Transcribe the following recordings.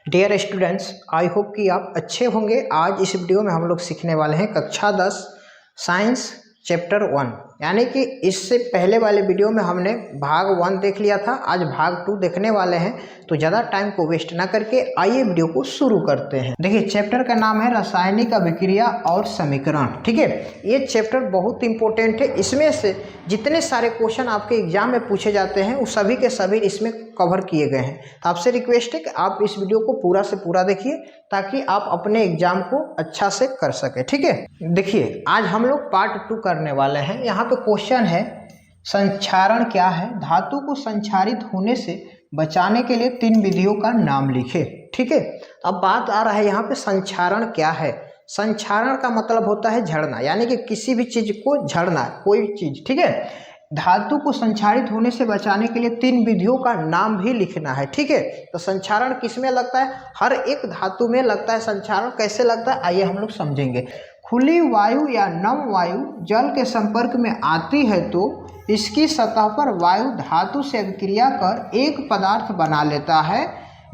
Dear students, I hope कि आप अच्छे होंगे। आज इस वीडियो में हम लोग सीखने वाले हैं कक्षा 10 साइंस चैप्टर 1, यानी कि इससे पहले वाले वीडियो में हमने भाग 1 देख लिया था। आज भाग 2 देखने वाले हैं, तो ज़्यादा टाइम को वेस्ट ना करके आइए वीडियो को शुरू करते हैं। देखिए, चैप्टर का नाम है रासायनिक अभिक्रिया और समीकरण। ठीक है, ये चैप्टर बहुत इंपॉर्टेंट है। इसमें से जितने सारे क्वेश्चन आपके एग्जाम में पूछे जाते हैं वो सभी के सभी इसमें कवर किए गए हैं। तो आपसे रिक्वेस्ट है कि आप इस वीडियो को पूरा से पूरा देखिए ताकि आप अपने एग्जाम को अच्छा से कर सके। ठीक है, देखिए आज हम लोग पार्ट 2 करने वाले हैं। यहाँ पे क्वेश्चन है संक्षारण क्या है। धातु को संक्षारित होने से बचाने के लिए 3 विधियों का नाम लिखे। ठीक है, अब बात आ रहा है यहाँ पे संक्षारण क्या है। संक्षारण का मतलब होता है झड़ना, यानी कि किसी भी चीज को झड़ना, कोई चीज। ठीक है, धातु को संक्षारित होने से बचाने के लिए 3 विधियों का नाम भी लिखना है। ठीक है, तो संक्षारण किस में लगता है? हर एक धातु में लगता है संक्षारण। कैसे लगता है आइए हम लोग समझेंगे। खुली वायु या नम वायु जल के संपर्क में आती है तो इसकी सतह पर वायु धातु से अभिक्रिया कर एक पदार्थ बना लेता है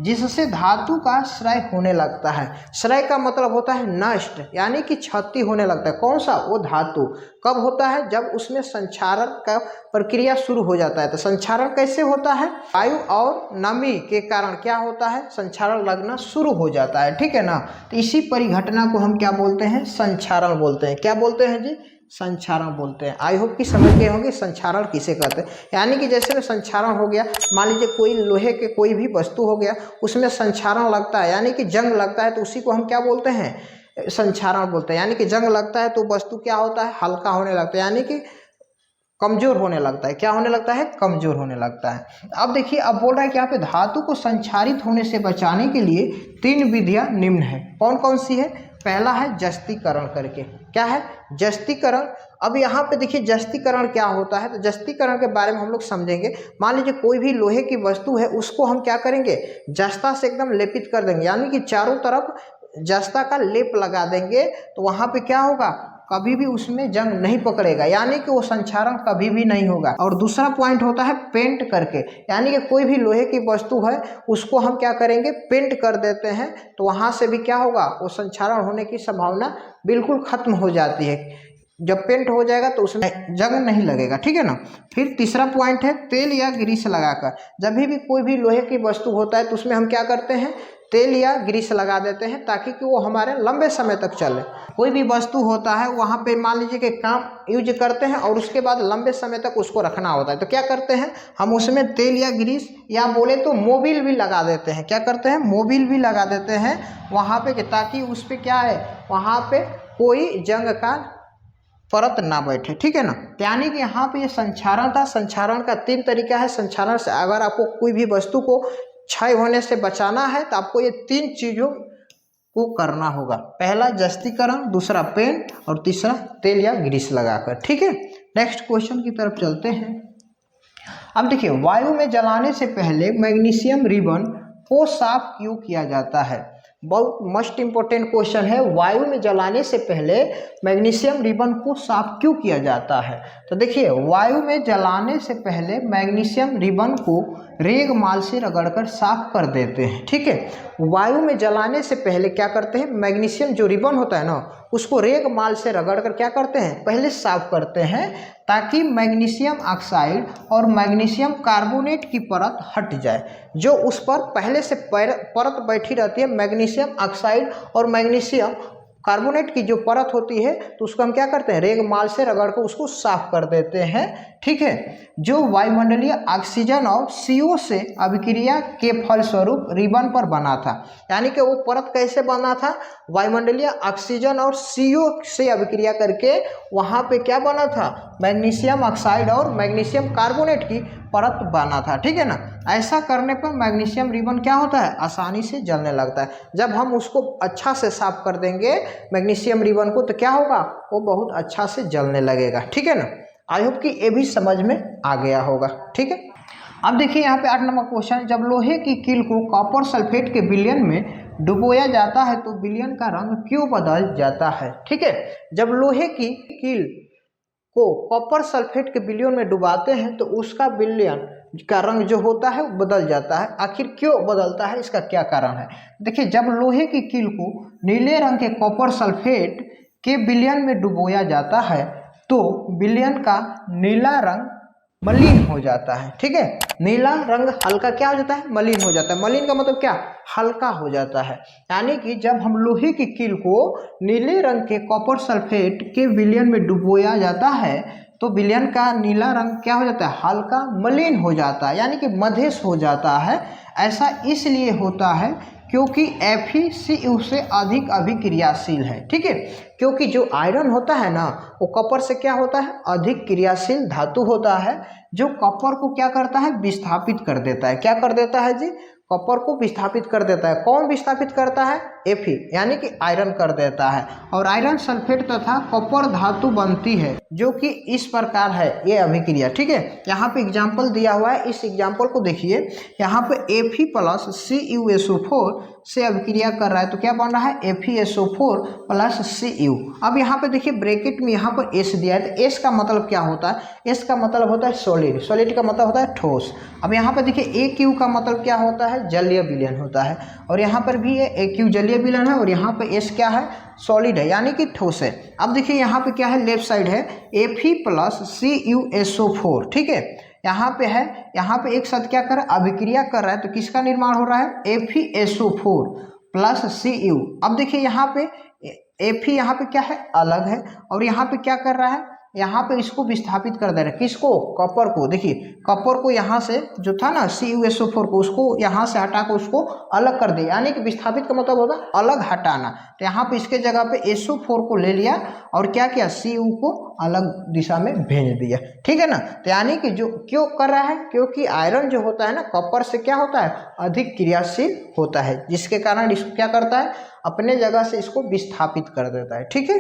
जिससे धातु का क्षय होने लगता है। क्षय का मतलब होता है नष्ट, यानी कि क्षति होने लगता है। कौन सा? वो धातु। कब होता है? जब उसमें संक्षारण का प्रक्रिया शुरू हो जाता है। तो संक्षारण कैसे होता है? वायु और नमी के कारण क्या होता है? संक्षारण लगना शुरू हो जाता है। ठीक है ना, तो इसी परिघटना को हम क्या बोलते हैं? संक्षारण बोलते हैं। क्या बोलते हैं जी? संक्षारण बोलते हैं। आई होप कि समझ गए होंगे संक्षारण किसे कहते हैं। यानी कि जैसे में संक्षारण हो गया, मान लीजिए कोई लोहे के कोई भी वस्तु हो गया, उसमें संक्षारण लगता है यानी कि जंग लगता है, तो उसी को हम क्या बोलते हैं? संक्षारण बोलते हैं। यानी कि जंग लगता है तो वस्तु क्या होता है? हल्का होने लगता है, यानी कि कमजोर होने लगता है। क्या होने लगता है? कमजोर होने लगता है। अब देखिए, अब बोल रहा है कि यहाँ पे धातु को संक्षारित होने से बचाने के लिए 3 विधियां निम्न है। कौन कौन सी है? पहला है जस्तीकरण करके। क्या है? जस्तीकरण। अब यहाँ पे देखिए जस्तीकरण क्या होता है, तो जस्तीकरण के बारे में हम लोग समझेंगे। मान लीजिए कोई भी लोहे की वस्तु है, उसको हम क्या करेंगे? जस्ता से एकदम लेपित कर देंगे, यानी कि चारों तरफ जस्ता का लेप लगा देंगे, तो वहाँ पे क्या होगा? कभी भी उसमें जंग नहीं पकड़ेगा, यानी कि वो संक्षारण कभी भी नहीं होगा। और दूसरा पॉइंट होता है पेंट करके, यानी कि कोई भी लोहे की वस्तु है उसको हम क्या करेंगे? पेंट कर देते हैं, तो वहां से भी क्या होगा? वो संक्षारण होने की संभावना बिल्कुल खत्म हो जाती है। जब पेंट हो जाएगा तो उसमें जंग नहीं लगेगा। ठीक है ना। फिर तीसरा पॉइंट है तेल या ग्रीस लगाकर। जब भी कोई भी लोहे की वस्तु होता है तो उसमें हम क्या करते हैं? तेल या ग्रीस लगा देते हैं ताकि कि वो हमारे लंबे समय तक चले। कोई भी वस्तु होता है वहाँ पे मान लीजिए कि काम यूज करते हैं और उसके बाद लंबे समय तक उसको रखना होता है, तो क्या करते हैं? हम उसमें तेल या ग्रीस या बोले तो मोबिल भी लगा देते हैं। क्या करते हैं? मोबिल भी लगा देते हैं वहाँ पे, ताकि उस पर क्या है? वहाँ पे कोई जंग का परत ना बैठे। ठीक है ना। यानी कि यहाँ पे ये संक्षारण था। संक्षारण का 3 तरीका है। संक्षारण से अगर आपको कोई भी वस्तु को क्षय होने से बचाना है तो आपको ये 3 चीजों को करना होगा। पहला जस्तीकरण, दूसरा पेंट और तीसरा तेल या ग्रीस लगाकर। ठीक है, नेक्स्ट क्वेश्चन की तरफ चलते हैं। अब देखिए, वायु में जलाने से पहले मैग्नीशियम रिबन को साफ क्यों किया जाता है? बहुत मस्ट इंपॉर्टेंट क्वेश्चन है। वायु में जलाने से पहले मैग्नीशियम रिबन को साफ क्यों किया जाता है? तो देखिए, वायु में जलाने से पहले मैग्नीशियम रिबन को रेगमाल से रगड़कर साफ कर देते हैं। ठीक है, वायु में जलाने से पहले क्या करते हैं? मैग्नीशियम जो रिबन होता है ना, उसको रेगमाल से रगड़कर क्या करते हैं? पहले साफ करते हैं, ताकि मैग्नीशियम ऑक्साइड और मैग्नीशियम कार्बोनेट की परत हट जाए। जो उस पर पहले से परत बैठी रहती है, मैग्नीशियम ऑक्साइड और मैग्नीशियम कार्बोनेट की जो परत होती है, तो उसको हम क्या करते हैं? रेगमाल से रगड़कर उसको साफ कर देते हैं। ठीक है, जो वायुमंडलीय ऑक्सीजन और CO से अभिक्रिया के फलस्वरूप रिबन पर बना था। यानी कि वो परत कैसे बना था? वायुमंडलीय ऑक्सीजन और CO से अभिक्रिया करके वहाँ पे क्या बना था? मैग्नीशियम ऑक्साइड और मैग्नीशियम कार्बोनेट की परत बना था। ठीक है ना। ऐसा करने पर मैग्नीशियम रिबन क्या होता है? आसानी से जलने लगता है। जब हम उसको अच्छा से साफ कर देंगे मैग्नीशियम रिबन को, तो क्या होगा? वो बहुत अच्छा से जलने लगेगा। ठीक है ना। आई होप कि ये भी समझ में आ गया होगा। ठीक है, अब देखिए यहाँ पे 8 नंबर क्वेश्चन। जब लोहे की कील को कॉपर सल्फेट के विलयन में डुबोया जाता है तो विलयन का रंग क्यों बदल जाता है? ठीक है, जब लोहे की कील को कॉपर सल्फेट के विलयन में डुबाते हैं तो उसका विलयन का रंग जो होता है वो बदल जाता है। आखिर क्यों बदलता है, इसका क्या कारण है? देखिए, जब लोहे की कील को नीले रंग के कॉपर सल्फेट के विलयन में डुबोया जाता है तो विलयन का नीला रंग मलिन हो जाता है। ठीक है, नीला रंग हल्का क्या हो जाता है, मलिन हो जाता है। मलिन का मतलब क्या, हल्का हो जाता है। यानी कि जब हम लोहे की कील को नीले रंग के कॉपर सल्फेट के विलयन में डुबोया जाता है तो विलयन का नीला रंग क्या हो जाता है, हल्का मलिन हो जाता है, यानी कि मधेश हो जाता है। ऐसा इसलिए होता है क्योंकि FeCu से अधिक अभिक्रियाशील है। ठीक है, क्योंकि जो आयरन होता है ना वो कॉपर से क्या होता है, अधिक क्रियाशील धातु होता है, जो कॉपर को क्या करता है, विस्थापित कर देता है। क्या कर देता है जी, कॉपर को विस्थापित कर देता है। कौन विस्थापित करता है, Fe, यानी कि आयरन कर देता है। और आयरन सल्फेट तथा कॉपर धातु बनती है जो कि इस प्रकार है ये अभिक्रिया। ठीक है, यहाँ पे एग्जाम्पल दिया हुआ है, इस एग्जाम्पल को देखिए। यहाँ पे Fe प्लस CuSO4 से अभिक्रिया कर रहा है तो क्या बन रहा है, FeSO4 प्लस Cu। अब यहाँ पे देखिए ब्रैकेट में यहाँ पर S दिया है, तो S का मतलब क्या होता है, S का मतलब होता है सॉलिड, सॉलिड का मतलब होता है ठोस। अब यहाँ पे देखिए Aq का मतलब क्या होता है, जलीय विलयन होता है, और यहाँ पर भी ये Aq जलीय विलयन है, और यहाँ पे S क्या है, सॉलिड है, यानी कि ठोस है। अब देखिए यहाँ पे क्या है, लेफ्ट साइड है Fe प्लस CuSO4। ठीक है, यहाँ पे है, यहाँ पे एक साथ क्या कर रहा है, अभिक्रिया कर रहा है, तो किसका निर्माण हो रहा है, FeSO4 प्लस Cu। अब देखिए यहाँ पे Fe यहाँ पे क्या है, अलग है, और यहाँ पे क्या कर रहा है, यहाँ पे इसको विस्थापित कर दे रहा है, किसको, कॉपर को। देखिए कॉपर को यहाँ से जो था ना CuSO4 को, उसको यहाँ से हटा कर उसको अलग कर दिया, यानी कि विस्थापित का मतलब होगा अलग हटाना। तो यहाँ पे इसके जगह पे SO4 को ले लिया और क्या किया, Cu को अलग दिशा में भेज दिया। ठीक है ना, तो यानी कि जो क्यों कर रहा है, क्योंकि आयरन जो होता है ना कॉपर से क्या होता है, अधिक क्रियाशील होता है, जिसके कारण इसको क्या करता है, अपने जगह से इसको विस्थापित कर देता है। ठीक है।